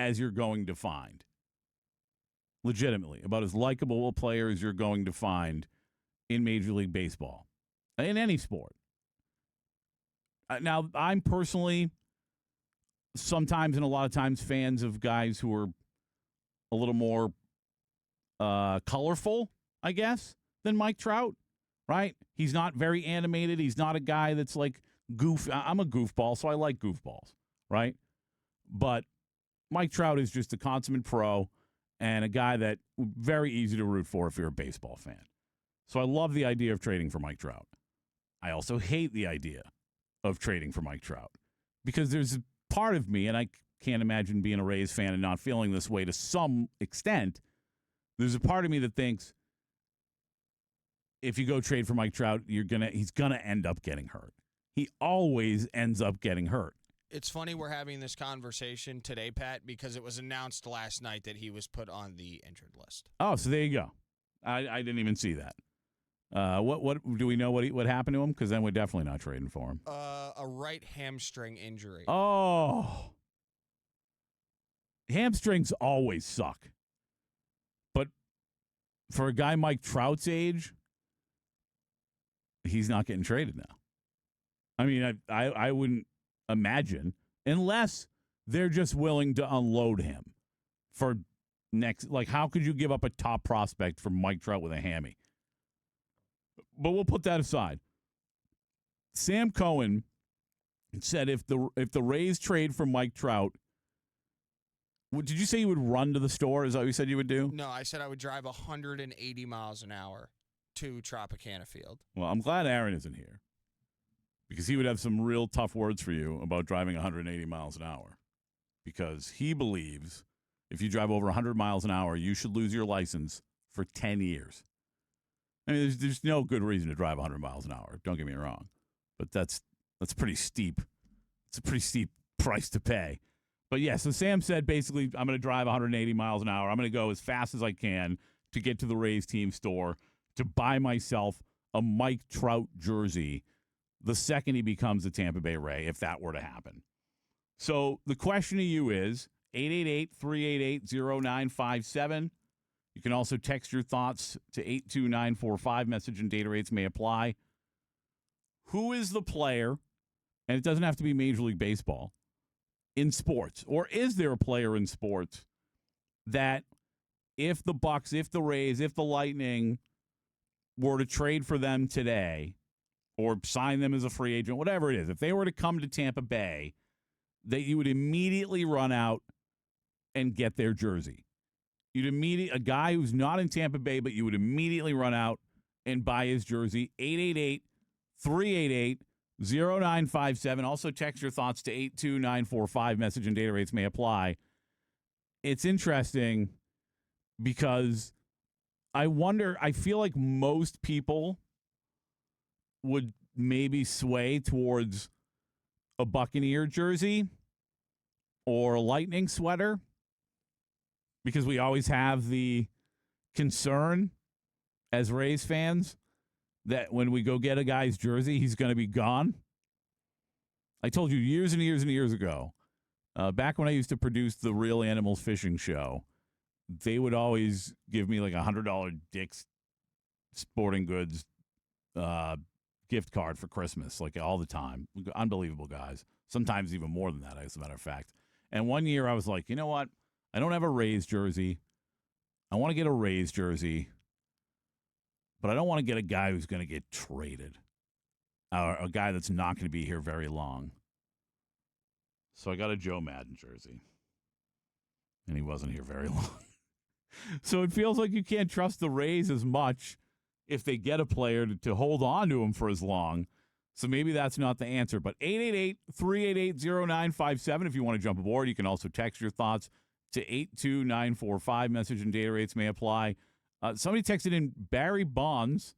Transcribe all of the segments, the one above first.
as you're going to find. Legitimately, about as likable a player as you're going to find in Major League Baseball, in any sport. Now, I'm personally sometimes and a lot of times fans of guys who are a little more colorful, I guess, than Mike Trout, right? He's not very animated. He's not a guy that's like I'm a goofball, so I like goofballs, right? But Mike Trout is just a consummate pro and a guy that very easy to root for if you're a baseball fan. So I love the idea of trading for Mike Trout. I also hate the idea of trading for Mike Trout because there's a part of me, and I can't imagine being a Rays fan and not feeling this way to some extent. There's a part of me that thinks if you go trade for Mike Trout, he's gonna end up getting hurt. He always ends up getting hurt. It's funny we're having this conversation today, Pat, because it was announced last night that he was put on the injured list. Oh, so there you go. I didn't even see that. What do we know what happened to him? Because then we're definitely not trading for him. A right hamstring injury. Oh, hamstrings always suck. But for a guy Mike Trout's age, he's not getting traded now. I mean, I wouldn't imagine unless they're just willing to unload him for next. Like, how could you give up a top prospect for Mike Trout with a hammy? But we'll put that aside. Sam Cohen said if the Rays trade for Mike Trout, did you say you would run to the store? Is that what you said you would do? No, I said I would drive 180 miles an hour to Tropicana Field. Well, I'm glad Aaron isn't here because he would have some real tough words for you about driving 180 miles an hour because he believes if you drive over 100 miles an hour, you should lose your license for 10 years. I mean, there's no good reason to drive 100 miles an hour. Don't get me wrong, but that's pretty steep. It's a pretty steep price to pay. But yeah, so Sam said basically, I'm going to drive 180 miles an hour. I'm going to go as fast as I can to get to the Rays team store to buy myself a Mike Trout jersey the second he becomes a Tampa Bay Ray, if that were to happen. So the question to you is 888-388-0957. You can also text your thoughts to 82945. Message and data rates may apply. Who is the player, and it doesn't have to be Major League Baseball, in sports? Or is there a player in sports that if the Bucks, if the Rays, if the Lightning were to trade for them today or sign them as a free agent, whatever it is, if they were to come to Tampa Bay, that you would immediately run out and get their jersey? A guy who's not in Tampa Bay, but you would immediately run out and buy his jersey. 888-388-0957. Also text your thoughts to 82945. Message and data rates may apply. It's interesting because I feel like most people would maybe sway towards a Buccaneer jersey or a Lightning sweater, because we always have the concern as Rays fans that when we go get a guy's jersey, he's going to be gone. I told you years and years and years ago, back when I used to produce the Real Animals Fishing Show, they would always give me like $100 Dick's Sporting Goods gift card for Christmas, like all the time. Unbelievable guys. Sometimes even more than that, as a matter of fact. And one year I was like, you know what? I don't have a Rays jersey. I want to get a Rays jersey, but I don't want to get a guy who's going to get traded, or a guy that's not going to be here very long. So I got a Joe Madden jersey, and he wasn't here very long. So it feels like you can't trust the Rays as much if they get a player to hold on to him for as long. So maybe that's not the answer. But 888-388-0957 if you want to jump aboard. You can also text your thoughts to 82945. Message and data rates may apply. Somebody texted in Barry Bonds.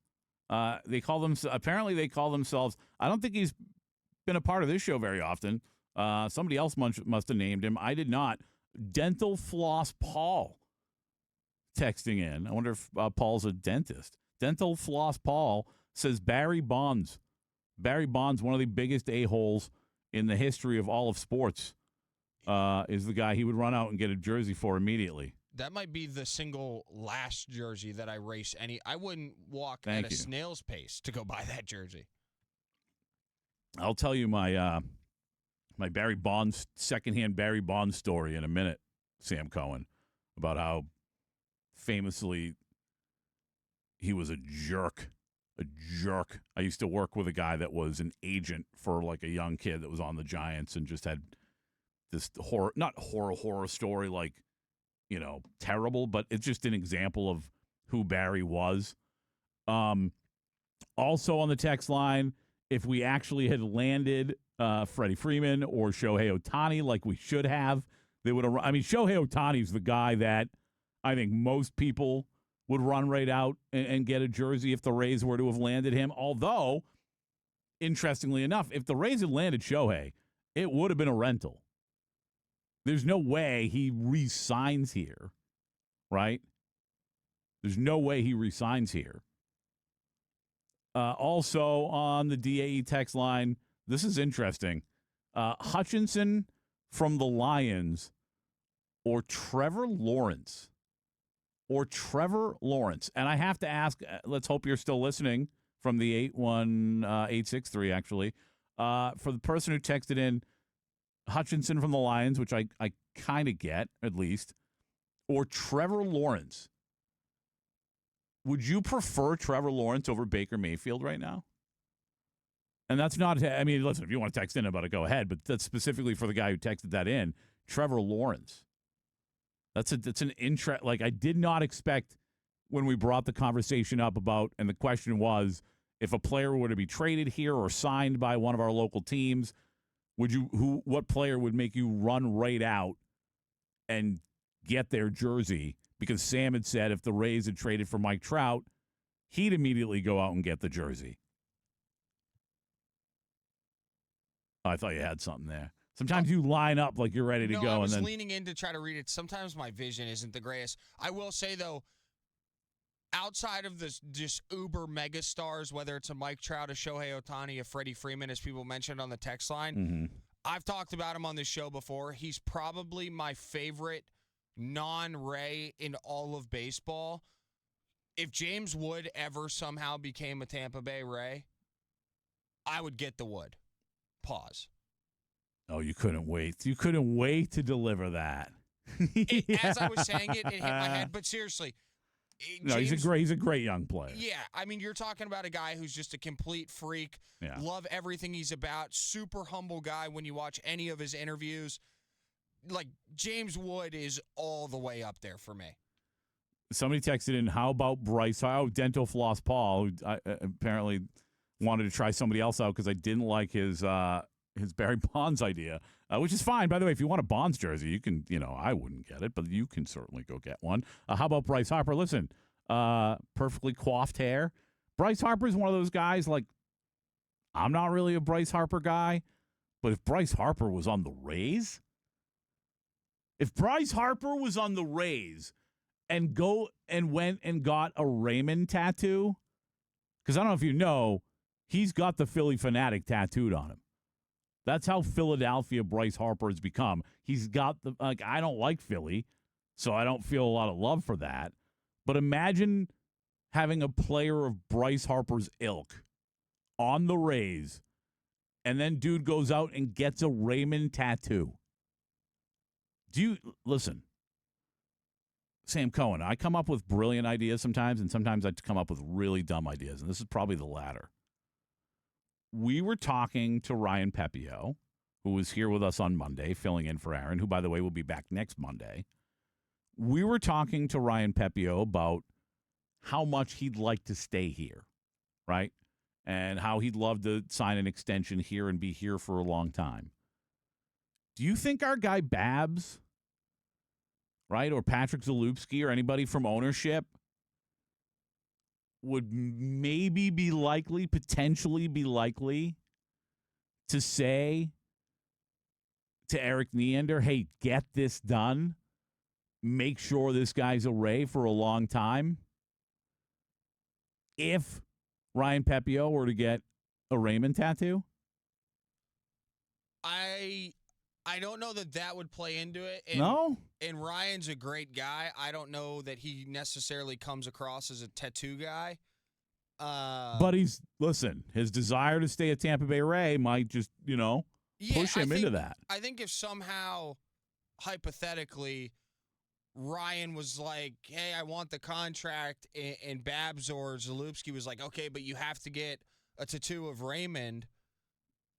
They call themselves, I don't think he's been a part of this show very often. Somebody else must have named him. I did not. Dental Floss Paul texting in. I wonder if Paul's a dentist. Dental Floss Paul says Barry Bonds. Barry Bonds, one of the biggest a-holes in the history of all of sports. is the guy he would run out and get a jersey for immediately. That might be the single last jersey that I race I wouldn't walk Thank at a you. snail's pace to go buy that jersey. I'll tell you my my Barry Bonds secondhand Barry Bonds story in a minute, Sam Cohen, about how famously he was a jerk. A jerk. I used to work with a guy that was an agent for like a young kid that was on the Giants and just had this not horror story like, you know, terrible, but it's just an example of who Barry was. Also on the text line, if we actually had landed Freddie Freeman or Shohei Ohtani like we should have, they would have. I mean, Shohei Ohtani's the guy that I think most people would run right out and get a jersey if the Rays were to have landed him. Although, interestingly enough, if the Rays had landed Shohei, it would have been a rental. There's no way he re-signs here, right? There's no way he re-signs here. Also on the DAE text line, this is interesting. Hutchinson from the Lions or Trevor Lawrence. And I have to ask, let's hope you're still listening from the 81863, actually. For the person who texted in, Hutchinson from the Lions, which I kind of get, at least, or Trevor Lawrence. Would you prefer Trevor Lawrence over Baker Mayfield right now? And that's not, I mean, listen, if you want to text in about it, go ahead, but that's specifically for the guy who texted that in, Trevor Lawrence. That's an interest. Like, I did not expect when we brought the conversation up about, and the question was, if a player were to be traded here or signed by one of our local teams, what player would make you run right out and get their jersey? Because Sam had said if the Rays had traded for Mike Trout, he'd immediately go out and get the jersey. Oh, I thought you had something there. Sometimes you line up like you're ready to go. I was and then leaning in to try to read it. Sometimes my vision isn't the greatest. I will say, though, outside of this just uber mega stars, whether it's a Mike Trout, a Shohei Ohtani, a Freddie Freeman, as people mentioned on the text line, I've talked about him on this show before. He's probably my favorite non-Ray in all of baseball. If James Wood ever somehow became a Tampa Bay Ray, I would get the Wood. Pause. Oh, you couldn't wait. You couldn't wait to deliver that. As I was saying it hit my head. But seriously, no, he's a great young player. Yeah, I mean, you're talking about a guy who's just a complete freak. Yeah. Love everything he's about. Super humble guy when you watch any of his interviews. Like, James Wood is all the way up there for me. Somebody texted in, how about Bryce? How Dental Floss Paul, who apparently wanted to try somebody else out because I didn't like his Barry Bonds idea, which is fine. By the way, if you want a Bonds jersey, you can, I wouldn't get it, but you can certainly go get one. How about Bryce Harper? Listen, perfectly coiffed hair. Bryce Harper is one of those guys, like, I'm not really a Bryce Harper guy, but if Bryce Harper was on the Rays, and went and got a Raymond tattoo, because I don't know if you know, he's got the Philly Fanatic tattooed on him. That's how Philadelphia Bryce Harper has become. He's got I don't like Philly, so I don't feel a lot of love for that. But imagine having a player of Bryce Harper's ilk on the Rays, and then dude goes out and gets a Raymond tattoo. Listen, Sam Cohen, I come up with brilliant ideas sometimes, and sometimes I come up with really dumb ideas, and this is probably the latter. We were talking to Ryan Pepio, who was here with us on Monday, filling in for Aaron, who, by the way, will be back next Monday. We were talking to Ryan Pepio about how much he'd like to stay here, right? And how he'd love to sign an extension here and be here for a long time. Do you think our guy Babs, right, or Patrick Zalupski or anybody from ownership would potentially be likely to say to Eric Neander, hey, get this done. Make sure this guy's a Ray for a long time. If Ryan Pepio were to get a Raymond tattoo? I I don't know that would play into it. And, No? And Ryan's a great guy. I don't know that he necessarily comes across as a tattoo guy. But listen, his desire to stay at Tampa Bay Ray might just, push him into that. I think if somehow, hypothetically, Ryan was like, hey, I want the contract, and Babs or Zalewski was like, okay, but you have to get a tattoo of Raymond,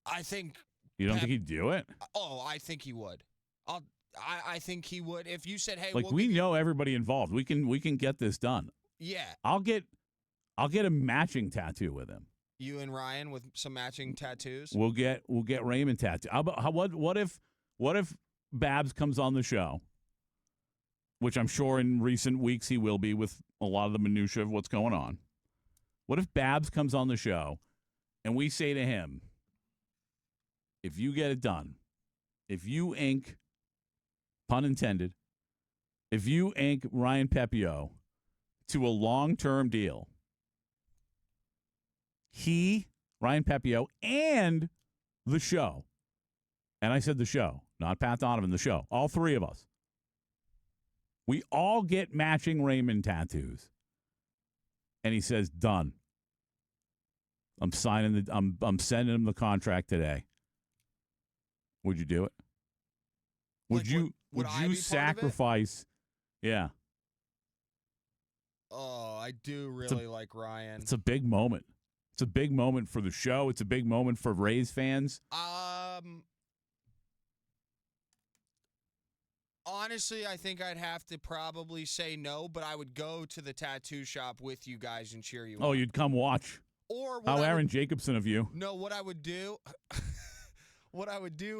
I think. You don't think he'd do it? Oh, I think he would. I think he would. If you said, hey, like we know everybody involved. We can get this done. Yeah. I'll get a matching tattoo with him. You and Ryan with some matching tattoos? We'll get Raymond tattoo. What if Babs comes on the show, which I'm sure in recent weeks he will be with a lot of the minutia of what's going on. What if Babs comes on the show and we say to him, if you get it done, if you ink, pun intended, if you ink Ryan Pepio to a long-term deal, Ryan Pepio, and the show, and I said the show, not Pat Donovan, the show, all three of us, we all get matching Raymond tattoos. And he says, done. I'm sending him the contract today. Would you do it? Would you sacrifice? Yeah. Oh, I do really like Ryan. It's a big moment. It's a big moment for the show. It's a big moment for Rays fans. Honestly, I think I'd have to probably say no, but I would go to the tattoo shop with you guys and cheer you on. Oh, you'd come watch. Or how Aaron Jacobson of you. No, what I would do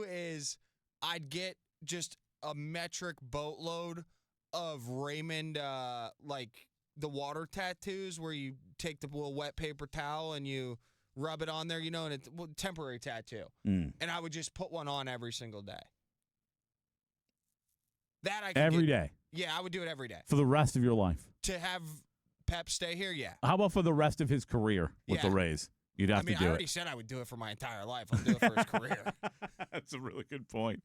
is I'd get just a metric boatload of Raymond, like the water tattoos where you take the little wet paper towel and you rub it on there, and it's a temporary tattoo. And I would just put one on every single day. That I could every day. Yeah, I would do it every day. For the rest of your life. To have Pep stay here, yeah. How about for the rest of his career with the Rays? You'd have to do it. I already said I would do it for my entire life. I'll do it for his career. That's a really good point.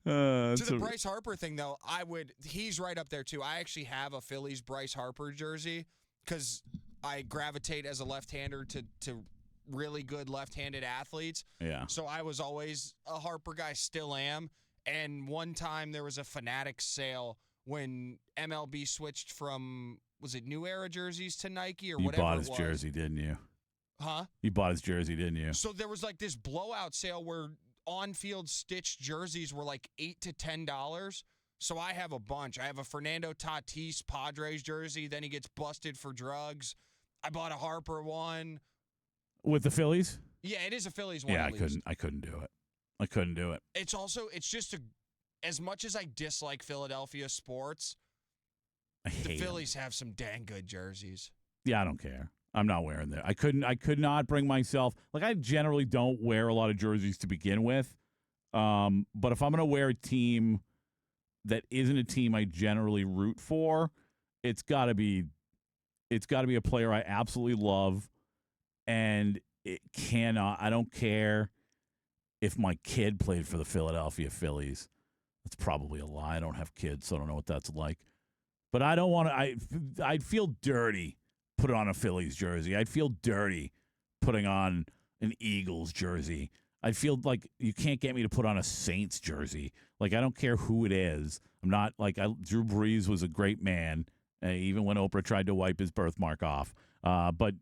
To the Bryce Harper thing, though, he's right up there, too. I actually have a Phillies Bryce Harper jersey because I gravitate as a left-hander to really good left-handed athletes. Yeah. So I was always a Harper guy, still am. And one time there was a Fanatics sale when MLB switched from, was it New Era jerseys to Nike or whatever it was? You bought his jersey, didn't you? Huh? You bought his jersey, didn't you? So there was like this blowout sale where on-field stitched jerseys were like $8 to $10. So I have a bunch. I have a Fernando Tatis Padres jersey. Then he gets busted for drugs. I bought a Harper one. With the Phillies? Yeah, it is a Phillies one. Yeah, I couldn't do it. It's just as much as I dislike Philadelphia sports, the Phillies have some dang good jerseys. Yeah, I don't care. I'm not wearing that. I could not bring myself. Like, I generally don't wear a lot of jerseys to begin with. But if I'm going to wear a team that isn't a team I generally root for, it's got to be a player I absolutely love. And I don't care if my kid played for the Philadelphia Phillies. That's probably a lie. I don't have kids, so I don't know what that's like. But I don't want to. I'd feel dirty putting on a Phillies jersey. I'd feel dirty putting on an Eagles jersey. I'd feel like you can't get me to put on a Saints jersey. Like, I don't care who it is. I'm not like Drew Brees was a great man, even when Oprah tried to wipe his birthmark off. But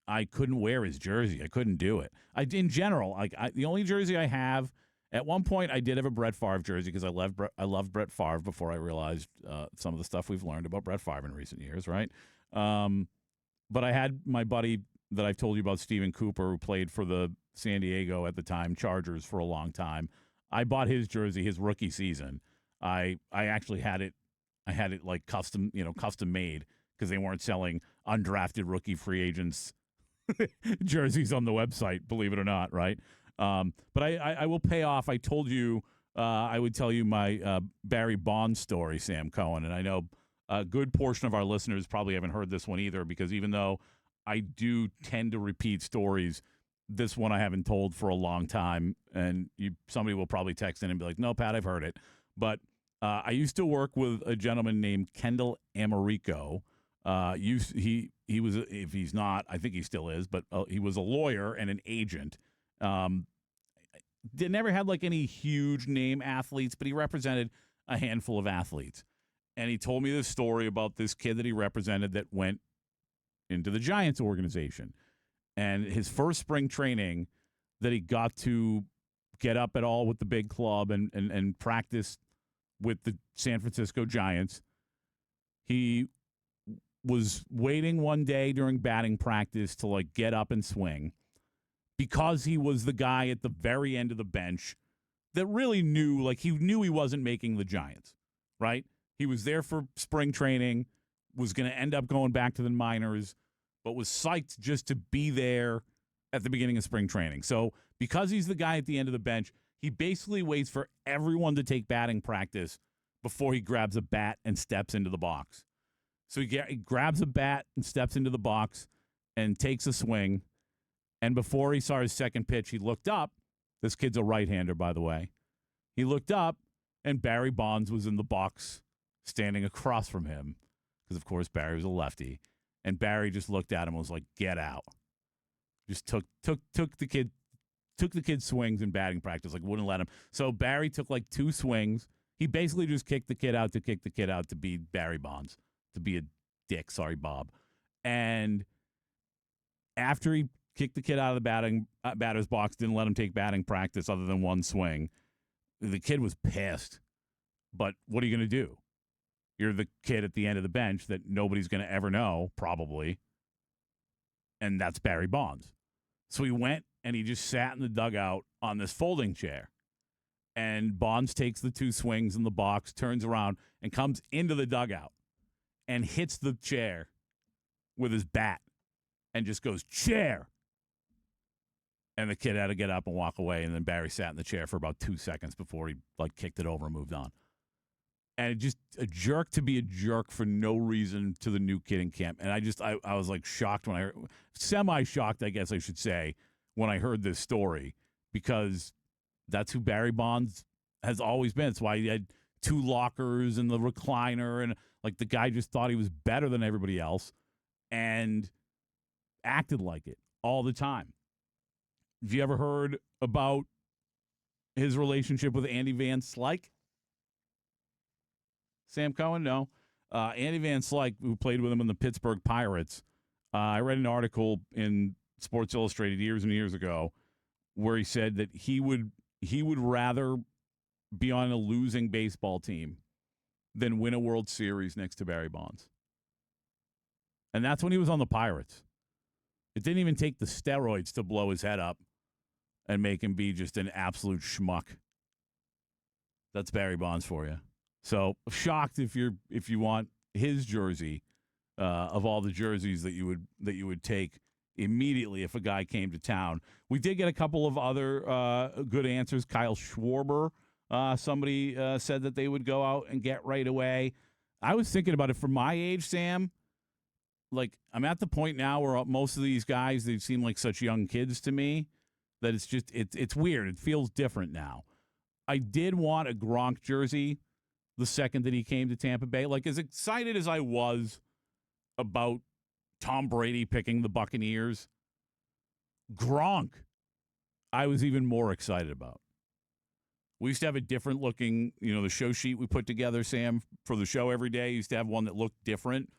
I couldn't wear his jersey. I couldn't do it. In general, the only jersey I have. At one point, I did have a Brett Favre jersey because I loved Brett Favre before I realized some of the stuff we've learned about Brett Favre in recent years, right? But I had my buddy that I've told you about, Stephen Cooper, who played for the San Diego at the time Chargers for a long time. I bought his jersey his rookie season. I actually had it. I had it like custom made because they weren't selling undrafted rookie free agents jerseys on the website, believe it or not, right? But I will pay off. I told you I would tell you my Barry Bonds story, Sam Cohen, and I know a good portion of our listeners probably haven't heard this one either, because even though I do tend to repeat stories, this one I haven't told for a long time, and somebody will probably text in and be like, "No, Pat, I've heard it." But I used to work with a gentleman named Kendall Americo. He was, if he's not, I think he still is, but he was a lawyer and an agent. They never had like any huge name athletes, but he represented a handful of athletes. And he told me this story about this kid that he represented that went into the Giants organization. And his first spring training that he got to get up at all with the big club and practice with the San Francisco Giants, he was waiting one day during batting practice to like get up and swing because he was the guy at the very end of the bench that really knew, like he knew he wasn't making the Giants, right? He was there for spring training, was going to end up going back to the minors, but was psyched just to be there at the beginning of spring training. So because he's the guy at the end of the bench, he basically waits for everyone to take batting practice before he grabs a bat and steps into the box. So he grabs a bat and steps into the box and takes a swing. And before he saw his second pitch, he looked up. This kid's a right-hander, by the way. He looked up, and Barry Bonds was in the box standing across from him because, of course, Barry was a lefty. And Barry just looked at him and was like, "Get out." Just took the kid's swings in batting practice, like wouldn't let him. So Barry took like 2 swings. He basically just kicked the kid out to be Barry Bonds, to be a dick. Sorry, Bob. And after he kicked the kid out of the batter's box, didn't let him take batting practice other than 1 swing, the kid was pissed. But what are you going to do? You're the kid at the end of the bench that nobody's going to ever know, probably. And that's Barry Bonds. So he went and he just sat in the dugout on this folding chair. And Bonds takes the 2 swings in the box, turns around, and comes into the dugout and hits the chair with his bat and just goes, "Chair." And the kid had to get up and walk away. And then Barry sat in the chair for about 2 seconds before he like kicked it over and moved on. And just a jerk to be a jerk for no reason to the new kid in camp. And I was like shocked when I heard, semi-shocked, I guess I should say, when I heard this story, because that's who Barry Bonds has always been. It's why he had 2 lockers and the recliner, and like the guy just thought he was better than everybody else and acted like it all the time. Have you ever heard about his relationship with Andy Van Slyke? Sam Cohen? No. Andy Van Slyke, who played with him in the Pittsburgh Pirates, I read an article in Sports Illustrated years and years ago where he said that he would rather be on a losing baseball team than win a World Series next to Barry Bonds. And that's when he was on the Pirates. It didn't even take the steroids to blow his head up and make him be just an absolute schmuck. That's Barry Bonds for you. So shocked if you want his jersey of all the jerseys that you would take immediately if a guy came to town. We did get a couple of other good answers. Kyle Schwarber, somebody said that they would go out and get right away. I was thinking about it for my age, Sam. Like, I'm at the point now where most of these guys, they seem like such young kids to me that it's weird. It feels different now. I did want a Gronk jersey the second that he came to Tampa Bay. Like, as excited as I was about Tom Brady picking the Buccaneers, Gronk, I was even more excited about. We used to have a different looking, the show sheet we put together, Sam, for the show every day. Used to have one that looked different,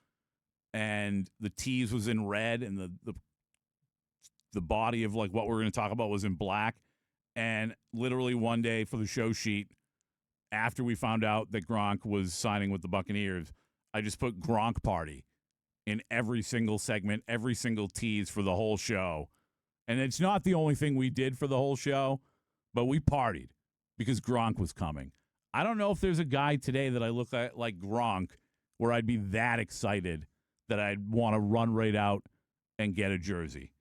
and the tease was in red, and the body of like what we're going to talk about was in black. And literally one day for the show sheet, after we found out that Gronk was signing with the Buccaneers, I just put Gronk Party in every single segment, every single tease for the whole show. And it's not the only thing we did for the whole show, but we partied because Gronk was coming. I don't know if there's a guy today that I look at like Gronk where I'd be that excited that I'd want to run right out and get a jersey.